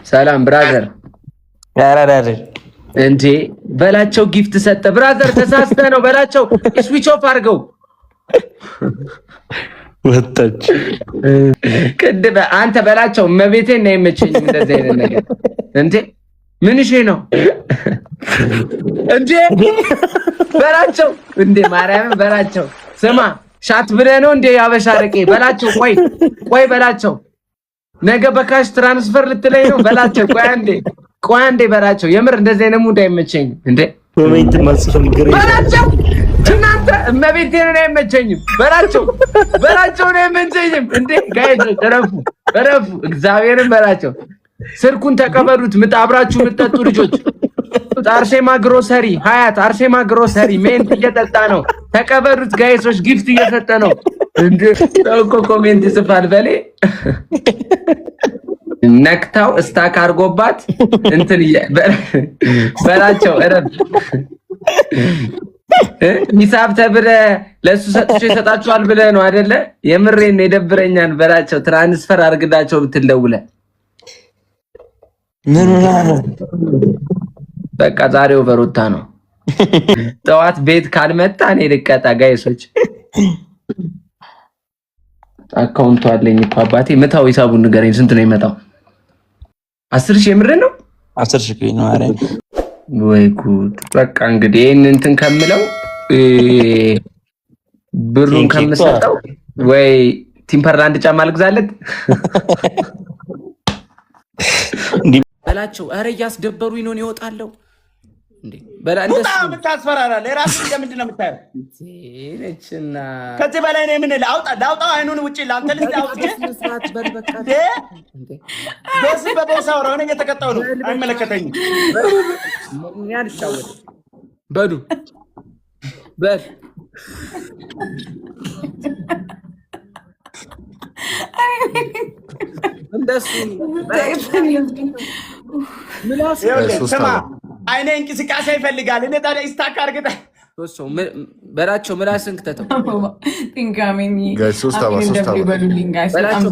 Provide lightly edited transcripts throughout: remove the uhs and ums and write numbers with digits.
ሰላም ብራዘር። ያራዳሪ እንዴ በላቸው ጊፍት ሰጠ። ብራዘር ተሳስተ ነው በላቸው። ስዊች ኦፍ አድርገው ወጣች። ቅድም አንተ በላቸው መቤቴን ነው የመቸኝም እንደዚህ አይነት ነገር እንዴ ምን እሺ ነው እንዴ በላቸው እንዴ ማርያም በላቸው ስማ ሻት ብለህ ነው እንዴ ያበሻ አረቄ በላቸው። ቆይ በላቸው ነገ በካሽ ትራንስፈር ልትለኝ ነው በላቸው። ቆይ አንዴ በላቸው የምር እንደዚህ አይነት ሙድ አይመቸኝም እንዴ ኮሜንት ማስፈን ግሬ በላቸው። እናንተ እመቤቴን ነው አይመቸኝም በላቸው ነው አይመቸኝም እንዴ ጋይስ ተረፉ እግዚአብሔርን በላቸው። ስልኩን ተቀበሉት አብራችሁ የምትጠጡ ልጆች። አርሴማ ግሮሰሪ ሀያት አርሴማ ግሮሰሪ ሜንት እየጠጣ ነው። ተቀበሉት ጋይሶች ጊፍት እየሰጠ ነው እንዴ እኮ ኮሜንት ይጽፋል በሌ ነክታው ስታክ አርጎባት እንትን በላቸው እረፍ ሂሳብ ተብለ ለሱ ሰጥቼ ይሰጣችኋል ብለ ነው አይደለ? የምሬን የደብረኛል በላቸው። ትራንስፈር አርግዳቸው ብትደውለ ምን በቃ ዛሬው በሩታ ነው። ጠዋት ቤት ካልመጣ እኔ ልቀጣ ጋይሶች። አካውንቱ አለኝ እኮ አባቴ። መታው ሂሳቡን ንገረኝ ስንት ነው የመጣው? 10,000 የምር ነው 10,000 ነው። አረ ወይ ጉድ። በቃ እንግዲህ ይሄን እንትን ከምለው ብሩን ከምሰጠው ወይ ቲምፐርላንድ ጫማ ልግዛለት በላቸው። አረ እያስደበሩኝ ነው ይወጣለው እንዴ በላ እንደሱ ምታስፈራራ ለራሱ እንደምንድን ነው የምታየው? እቺና ከዚህ በላይ ነው ምን ላውጣው አይኑን ውጪ ላንተ ልታውጪ ሰዓት በልበቃ እንዴ ደስ በቦሳው ነው እየተቀጣው ነው። አይመለከተኝም። ምን ያልሻወደ በሉ በል እንደሱ ምላስ ስማ አይኔ እንቅስቃሴ ይፈልጋል። እኔ ታዲያ ስታክ አርግታ በላቸው ምላስን ክተተው በላቸው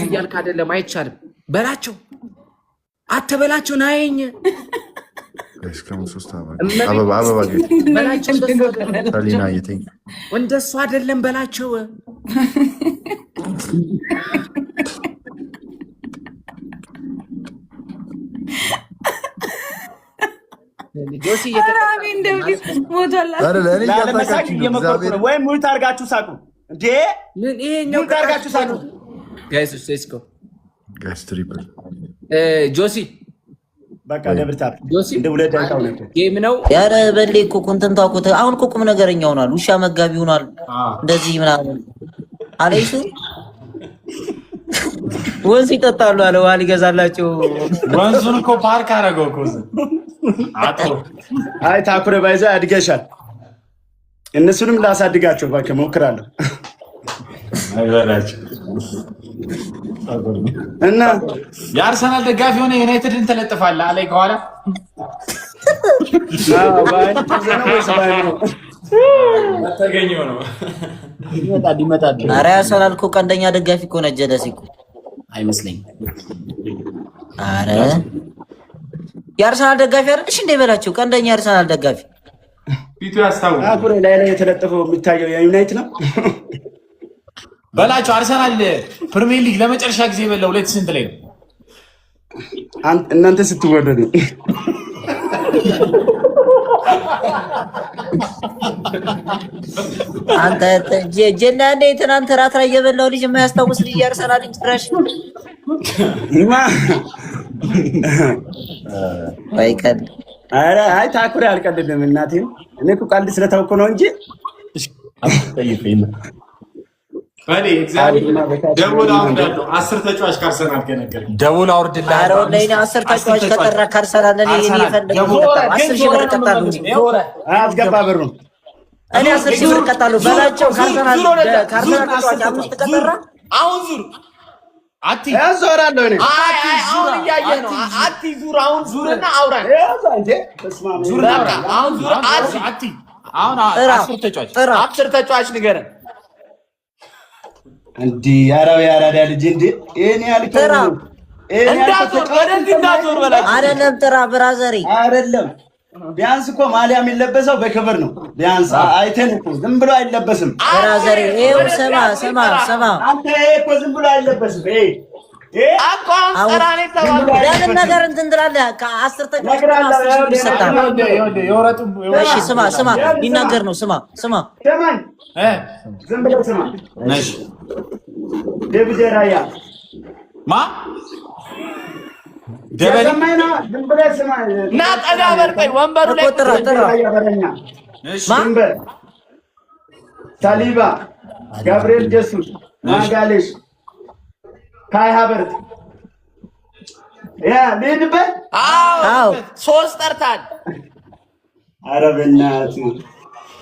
እያልክ አይደለም አይቻልም። በላቸው አትበላቸው ናየኝ እንደሱ አይደለም በላቸው ጆሲ ወይም ሙሉ ታርጋችሁ ሳቁ እንዴ ይሄኛው ታርጋችሁ ሳቁ ጋይስ ሴስኮ ጋይስ ትሪፕል ጆሲ በቃ ደብርታር ጆሲ እንደ ሁለት ዳይታው ነው ጌም ነው ያረ በሌ እኮ ኮንተንት አቆተ አሁን እኮ ቁም ነገረኛ ሆኗል። ውሻ መጋቢ ሆኗል። እንደዚህ ምናምን አለይሱ ወንዝ ይጠጣሉ አለ ዋል ይገዛላችሁ። ወንዙን እኮ ፓርክ አደረገው እኮ አቶ አይ ታኩረ ባይዛ አድገሻል። እነሱንም ላሳድጋቸው ባከ ሞክራለሁ አይበላችሁ እና የአርሰናል ደጋፊ ሆነ ዩናይትድን ተለጥፋለህ አለይ ከኋላ ባይ ተዘነው ተገኘው ነው ይመጣል። ኧረ አርሰናል እኮ ቀንደኛ ደጋፊ እኮ ነው። ጀለሲ እኮ አይመስለኝም። ኧረ የአርሰናል ደጋፊ አይደልሽ እንደ በላቸው ቀንደኛ የአርሰናል ደጋፊ ፊቱ ያስታውቃል። አኩረ ላይ የተለጠፈው የሚታየው የዩናይትድ ነው በላቸው። አርሰናል ፕሪሚየር ሊግ ለመጨረሻ ጊዜ በለው 2 ስንት ላይ ነው? እናንተ ስትወደዱ አንተ ጀና እንደ ትናንት ራት ላይ የበላው ልጅ የማያስታውስ ልጅ የአርሰናል ልጅ ፍራሽ ወይ ቀል ኧረ አይ ታኩረ አልቀልድም። እናቴ እኔ እኮ ቀልድ ስለታውኩ ነው እንጂ ባዲ ኤግዛክትሊ ደውል አውርዳለሁ። 10 ተጫዋች ካርሰናል ከነገረኝ ደውል አውርድልህ። ኧረ ወላሂ 10 ተጫዋች ከጠራ ካርሰናል እኔ የፈለገው 10,000 ብር እቀጣለሁ እንጂ አትገባ ብሩ እኔ 10,000 ብር እቀጣለሁ በላቸው። ካርሰናል ተጫዋች 5 ከጠራ አሁን ዙር አቲ ያዞራለሁ እኔ አሁን እያየ ነው። አቲ ዙር አሁን ዙርና አውራን እንዴ ተስማማ ዙር አሁን ዙር አቲ አሁን 10 ተጫዋች ንገረን እንዲ ያራው ያራዳ ልጅ እንዴ እኔ ያልከው አይደለም ጥራ ብራዘሪ አይደለም። ቢያንስ እኮ ማሊያ የሚለበሰው በክብር ነው። ቢያንስ አይተን እኮ ዝም ብሎ አይለበስም ብራዘሪ። ይኸው ስማ አንተ እኮ ዝም ብሎ አይለበስም። ለምን ነገር እንትን ትላለህ? ከ10 ተኩል ይሰጣል። እሺ ስማ ሊናገር ነው። ስማ ዝም ብለህ ስማ። ነሽ ደብደ ራያ ማ ደበና ዝም ብለህ ስማ። ና ጠጋ በርቀኝ ወንበሩ ላይ ጥራ እሺ ሳሊባ ገብርኤል ጀሱስ ማጋሌሽ ካይ ሀበርት ልሂድበት። አዎ 3 ጠርታል። ኧረ በእናትህ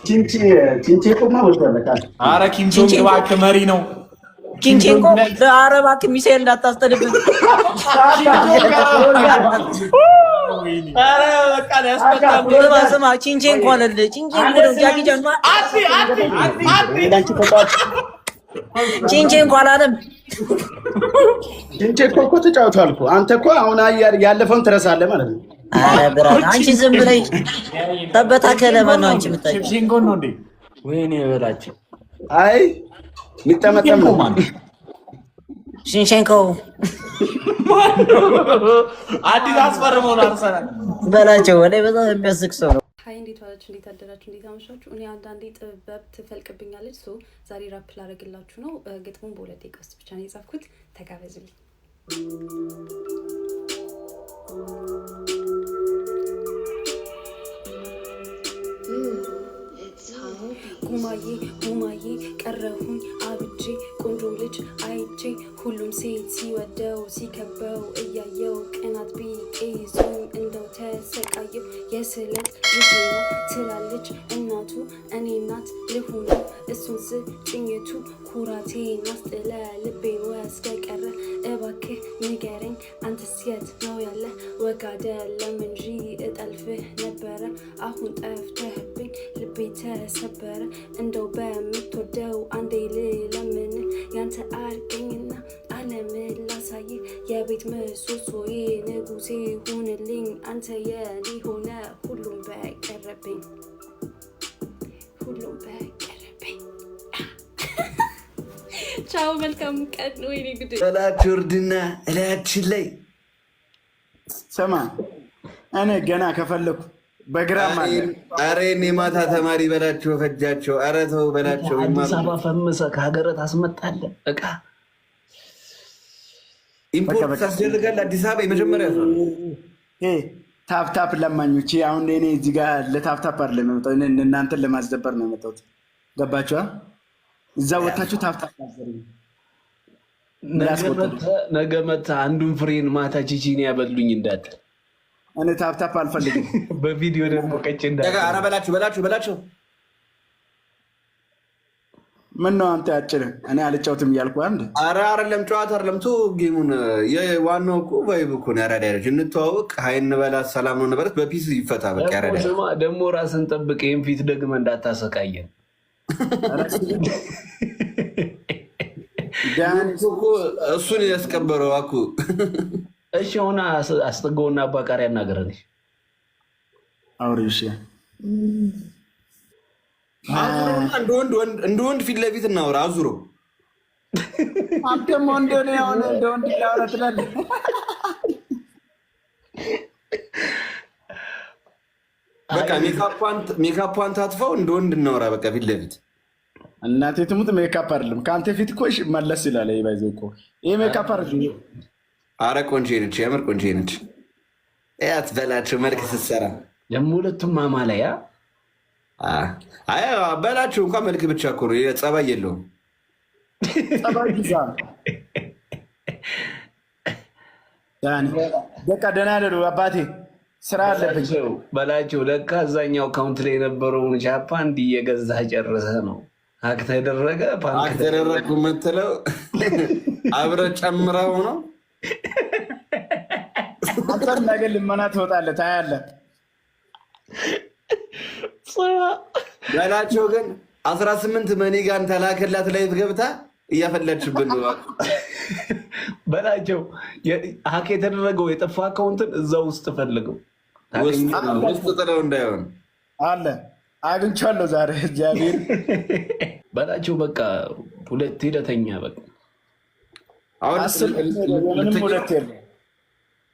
ቺንቼ ቁማ ወጥቷል። ኧረ ኪንቾ እባክህ መሪ ነው። ቺንቼንኮ ኧረ እባክህ ሚሳኤል እንዳታስጠልብን። ኧረ በቃ ያስፈታል። ስማ ቺንቼንኮ አለልህ። ቺንቼንኮ ነው ጃኪ ጃንማ ቺንቼንኮ አላለም። ቺንቼ እኮ ተጫውቷል እኮ። አንተ እኮ አሁን ያለፈውን ትረሳለህ ማለት ነው። ኧረ ብራዘር አንቺ ዝም ብለሽ ተበታከለ ማነው አንቺ የምታውቂው? ቺንቼንኮ ነው እንዴ? ወይኔ በላቸው። አይ የሚጠመጠም ነው ቺንቼንኮ አዲስ አስፈርመው ነው አርሰናል በላቸው። ወደ በጣም የሚያስቅ ሰው ነው። ሀይ እንዴት ዋላችሁ? እንዴት አደራችሁ? እንዴት አመሻችሁ? እኔ አንዳንዴ ጥበብ ትፈልቅብኛለች። ዛሬ ራፕ ላደርግላችሁ ነው። ግጥሙን በ2 ደቂቃ ውስጥ ብቻ ነው የጻፍኩት። ተጋበዙልኝ። ጉማዬ ቀረሁኝ አብጄ ቆንጆ ልጅ አይቼ ሁሉም ሴት ሲወደው ሲከበው እያየው ቅናት ቢጤ ይዞኝ እንደው ተሰቃየው። የስለት ልጅ ነው ትላለች እናቱ እኔ እናት ልሁን እሱን ስጭኝቱ ኩራቴን አስጥለ ልቤን ወስደ ቀረ እባክህ ንገረኝ አንተስ የት ነው ያለ? ወግ አይደለም እንጂ እጠልፍህ ነበረ አሁን ጠፍተህብኝ ልቤ ተሰበረ። እንደው በምትወደው አንዴ ልለምን ያንተ አርገኝና ዓለምን ላሳይ የቤት ምሰሶዬ ንጉሴ ሁንልኝ አንተ የኔ ሆነ ሁሉም በቀረብኝ ቻው መልካም ቀን። ወይኔ ጉድ በላችሁ እርድና እላያችን ላይ ሰማ እኔ ገና ከፈለኩ በግራም አረ እኔ ማታ ተማሪ በላቸው ፈጃቸው። አረ ተው በላቸው። አዲስ አበባ ፈምሰ ከሀገረ ታስመጣለህ እቃ ኢምፖርት ታስደርጋለህ። አዲስ አበባ የመጀመሪያ ሰው ታፕታፕ ለማኞች አሁን እኔ እዚህ ጋር ለታፕታፕ አይደለም የመጣው እናንተን ለማስደበር ነው የመጣሁት። ገባችኋ? እዛ ወታችሁ ታፕታፕ አዘሩ። ነገ መታ አንዱን ፍሬን ማታ ቺቺን ያበሉኝ እንዳትል እኔ ታፕታፕ አልፈልግም። በቪዲዮ ደግሞ ቀጭ እንዳትል። አረ በላችሁ ምን ነው አንተ ያጭር እኔ አልጫወትም እያልኩ አንድ አረ አይደለም ጨዋታ አይደለም ቶ ጌሙን የዋናው እኮ ቫይብ እኮ ነው። ያራዳ ያለች እንተዋወቅ ሀይ እንበላት ሰላም ነው ነበረት በፒስ ይፈታ በቃ ያራዳ ደግሞ ራስን ጠብቅ። ይሄን ፊት ደግመ እንዳታሰቃየን። እሱን ያስቀበረው አኩ እሺ ሆና አስጠጋውና አባቃሪ ያናገረን አውሪሽ እንደ ወንድ ፊት ለፊት እናውራ። አዙሮ አንተም ወንድ ሆነ እንደ ወንድ ላውራ ትላለህ። በቃ ሜካፓን ታጥፋው እንደ ወንድ እናውራ። በቃ ፊት ለፊት እናቴ ትሙት ሜካፕ አይደለም ከአንተ ፊት እኮ መለስ ይላል። ይባይዘው እኮ ይሄ ሜካፕ አይደለም። አረ ቆንጆ ነች፣ የምር ቆንጆ ነች። ያት በላቸው መልክ ስትሰራ ደግሞ ሁለቱም ማማለያ አይ በላቸው እንኳን መልክ ብቻ እኮ ነው፣ ጸባይ የለውም። ጸባይ ይዛ ዳኒ በቃ ደህና አይደሉ አባቴ ስራ አለብኝ በላቸው። ለካ አዛኛው አካውንት ላይ የነበረውን ቻፓ እንዲህ የገዛ ጨርሰ ነው ሀክ ተደረገ ሀክ ተደረግኩ የምትለው አብረህ ጨምረው ነው። አንተም ነገ ልመና ትወጣለህ ታያለህ። በላቸው ግን 18 መኒጋን ተላከላት ላይ ገብታ እያፈለድሽብን ነው በላቸው። ሀክ የተደረገው የጠፋ አካውንትን እዛው ውስጥ ፈልገው ውስጥ ጥለው እንዳይሆን አለ አግኝቻለሁ ዛሬ እግዚአብሔር በላቸው። በቃ ሁለት ሂደተኛ በቃ አሁን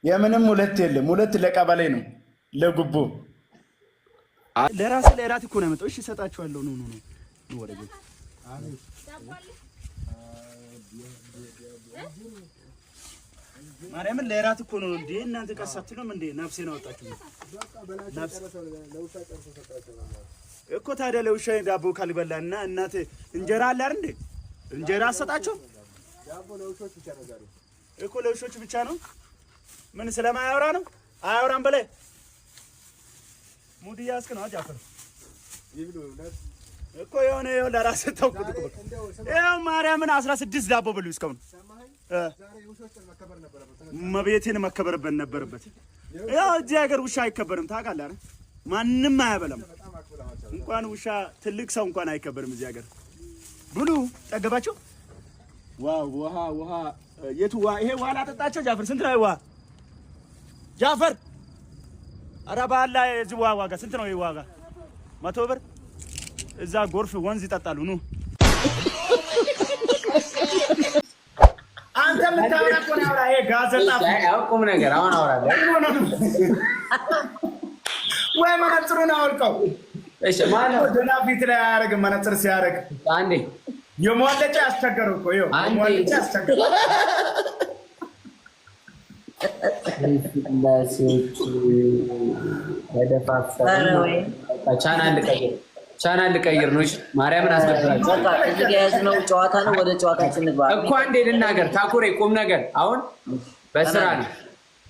የምንም ሁለት የለም። ሁለት ለቀበሌ ነው ለጉቦ ለራስ ለራት እኮ ነው የመጣው። እሺ እሰጣችኋለሁ። ኑ ወደ ቤት ማርያምን ለራት እኮ ነው እንዴ እናንተ ቀሳትሉም እንዴ ነፍሴን አወጣችሁ እኮ። ታዲያ ለውሻ ዳቦ ካልበላና እናት እንጀራ አለ አይደል እንዴ? እንጀራ አሰጣቸው ዳቦ ለውሾች ብቻ ነው ዛሬ እኮ። ለውሾች ብቻ ነው ምን ስለማያወራ ነው? አያወራም በላይ ሙድ ያስክ ነው ጃፈር እኮ የሆነ ለራስ ተውኩት እኮ ያው ማርያምን 16 ዳቦ በሉ እስካሁን ዛሬ ውሾች መከበር ነበረበት። መቤቴን መከበርበት ነበረበት። ያው እዚህ ሀገር ውሻ አይከበርም ታውቃለህ አይደል? ማንንም አያበላም። እንኳን ውሻ ትልቅ ሰው እንኳን አይከበርም እዚህ ሀገር። ብሉ ጠገባቸው። ዋው ውሃ የቱ ውሃ? ይሄ ውሃ ላጠጣቸው ጃፈር። ስንት ነው ውሃ ጃፈር? ኧረ ባላ የዚህ ውሃ ዋጋ ስንት ነው? ይሄ ዋጋ 100 ብር። እዛ ጎርፍ ወንዝ ይጠጣሉ። ኑ አንተ ምታወራ እኮ ነው። ይሄ ጋዜጣ ቁም ነገር አሁን አወራለሁ ወይ መነጽሩን አውልቀው። እሺ ማለት ደና ፊት ላይ አያረግም። መነጽር ሲያረግ አንዴ የሟለጫ ያስቸገረው እኮ ይኸው የሟለጫ ያስቸገረው ለሴት ቻናል ልቀይር ነው። እሺ ማርያምን አስገብራችሁ በቃ እዚህ ጋር ያዝነው ጨዋታ ነው። ወደ ጨዋታችን እንግባ እኮ አንዴ ልናገር። ታኩሬ ቁም ነገር አሁን በስራ ነው።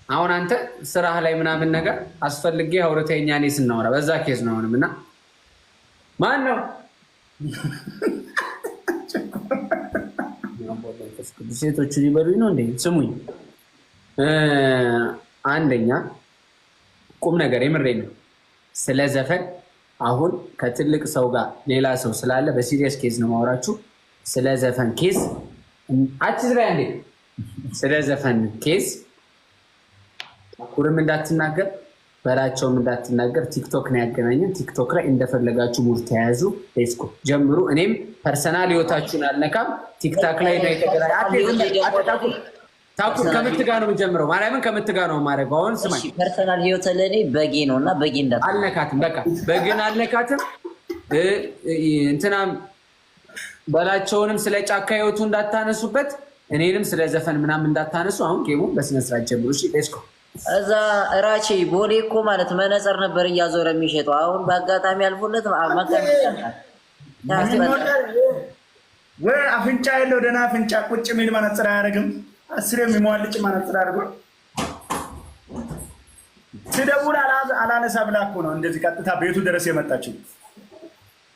አሁን አንተ ስራህ ላይ ምናምን ነገር አስፈልጌ አውርተኛ እኔ ስናወራ በዛ ኬዝ ነው አሁንም እና ማን ነው ሴቶቹ ሊበሉኝ ነው እንዴ? ስሙኝ አንደኛ ቁም ነገር የምሬን ነው። ስለ ዘፈን አሁን ከትልቅ ሰው ጋር ሌላ ሰው ስላለ በሲሪየስ ኬዝ ነው ማወራችሁ። ስለ ዘፈን ኬዝ አትዝራ እንዴ? ስለ ዘፈን ኬዝ ኩርም እንዳትናገር በላቸውም እንዳትናገር። ቲክቶክ ነው ያገናኘን። ቲክቶክ ላይ እንደፈለጋችሁ ሙድ ተያዙ። ሌስኮ ጀምሩ። እኔም ፐርሰናል ህይወታችሁን አልነካም። ቲክታክ ላይ ነው የተገናኘን። ታኩር ከምት ጋር ነው የምጀምረው። ማርያምን ከምት ጋር ነው የማደርገው። አሁን ስማኝ፣ ፐርሰናል ህይወት ለኔ በጌ ነውና በጌ አልነካትም። በቃ በግን አልነካትም። እንትናም በላቸውንም ስለ ጫካ ህይወቱ እንዳታነሱበት፣ እኔንም ስለ ዘፈን ምናምን እንዳታነሱ። አሁን ጌሙ በስነ ስርዓት ጀምሩ። እሺ ሌስኮ እዛ እራቼ ቦሌ እኮ ማለት መነጽር ነበር እያዞረ የሚሸጠው። አሁን በአጋጣሚ አልፎለት ወይ አፍንጫ የለው ደህና አፍንጫ ቁጭ የሚል መነጽር አያደርግም። አስር የሚሟልጭ መነጽር አድርጎ ስደውል አላነሳ ብላ እኮ ነው እንደዚህ ቀጥታ ቤቱ ድረስ የመጣችው።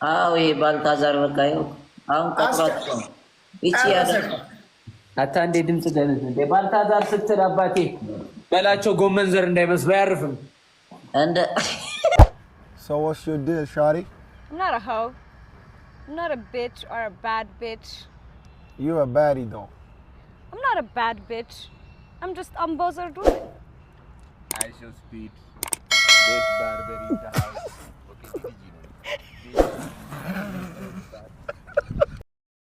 አዎ ይሄ ባልታዛር በቃ ይኸው አሁን ቀጥሯት ይቺ ያለ አታንዴ ድምጽ ደህነት እንደ ባልታዛር ስትል አባቴ በላቸው ጎመን ዘር እንዳይመስሉ አያርፍም እንደ So what's your deal, shawty? I'm not a hoe. I'm not a bitch or a bad bitch. You a baddie though. I'm not a bad bitch. I'm just Bozer Dude. I shall speed. This Barbary in the house.